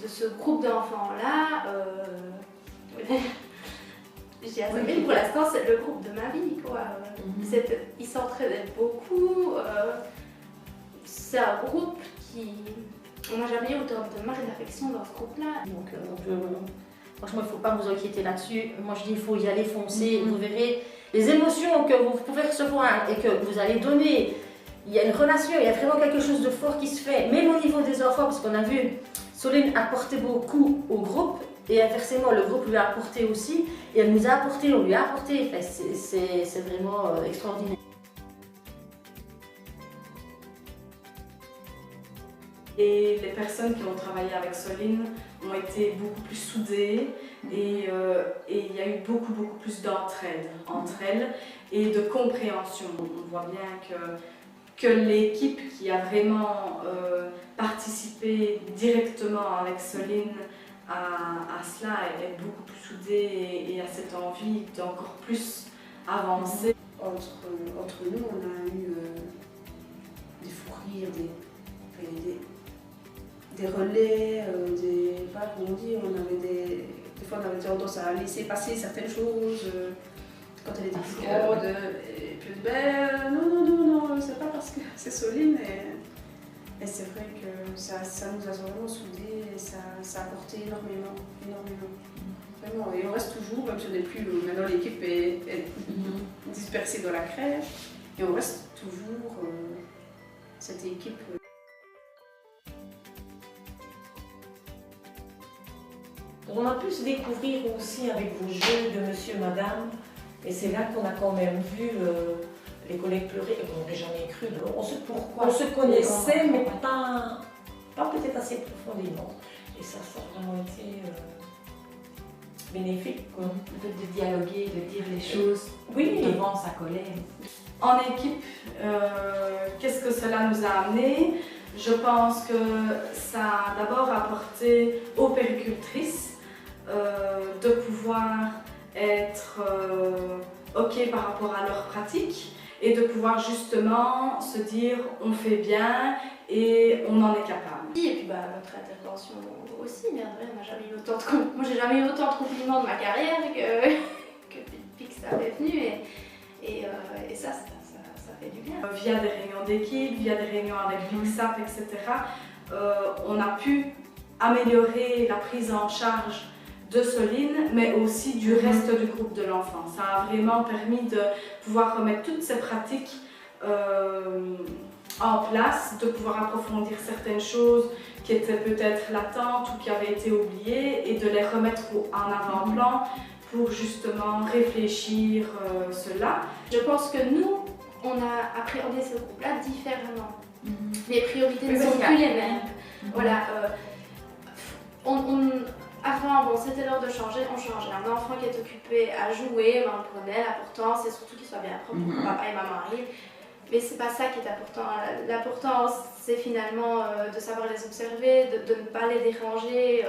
de ce groupe d'enfants-là, j'ai Sabine, pour l'instant, c'est le groupe de ma vie, quoi. Ils s'entraidaient beaucoup. C'est un groupe qui... On n'a jamais eu autant de marques d'affection dans ce groupe-là. Donc, franchement, il ne faut pas vous inquiéter là-dessus. Moi, je dis, il faut y aller foncer. Vous verrez les émotions que vous pouvez recevoir et que vous allez donner. Il y a une relation, il y a vraiment quelque chose de fort qui se fait. Même au niveau des enfants, parce qu'on a vu, Soline apportait beaucoup au groupe. Et inversement, le groupe lui a apporté aussi. Et elle nous a apporté, on lui a apporté. Enfin, c'est vraiment extraordinaire. Et les personnes qui ont travaillé avec Soline ont été beaucoup plus soudées et il y a eu beaucoup plus d'entraide entre elles et de compréhension. On voit bien que l'équipe qui a vraiment participé directement avec Soline à cela est beaucoup plus soudée et a cette envie d'encore plus avancer. Entre nous, on a eu des fous rires, des relais, voilà, comme on dit, des fois on avait tendance à laisser passer certaines choses quand elle était plus grande. Et puis non, c'est pas parce que c'est Soline. Et c'est vrai que ça nous a vraiment soudés et ça a apporté énormément. Vraiment, et on reste toujours, même si on n'est plus, maintenant l'équipe est dispersée dans la crèche, et on reste toujours cette équipe. On a pu se découvrir aussi avec vos jeux de monsieur, madame, et c'est là qu'on a quand même vu les collègues pleurer, et qu'on n'aurait jamais cru. On se connaissait, mais pas peut-être assez profondément. Et ça a vraiment été bénéfique, quoi. Le fait de dialoguer, de dire les choses devant sa collègue. En équipe, qu'est-ce que cela nous a amené? Je pense que ça a d'abord apporté aux péricultrices de pouvoir être OK par rapport à leur pratique et de pouvoir justement se dire on fait bien et on en est capable. Et puis notre intervention aussi, merde, moi j'ai jamais eu autant de compliments de ma carrière depuis que ça m'est venu et ça fait du bien. Via des réunions d'équipe, via des réunions avec Pixap, etc., on a pu améliorer la prise en charge de Soline, mais aussi du reste du groupe de l'enfant. Ça a vraiment permis de pouvoir remettre toutes ces pratiques en place, de pouvoir approfondir certaines choses qui étaient peut-être latentes ou qui avaient été oubliées et de les remettre en avant-plan pour justement réfléchir cela. Je pense que nous, on a appréhendé ce groupe-là différemment. Les priorités ne sont plus les mêmes. Voilà, avant, bon, c'était l'heure de changer, on changeait. Un enfant qui est occupé à jouer, on le prenait. L'important, c'est surtout qu'il soit bien propre pour que papa et maman arrivent. Mais c'est pas ça qui est important. L'important, c'est finalement de savoir les observer, de ne pas les déranger.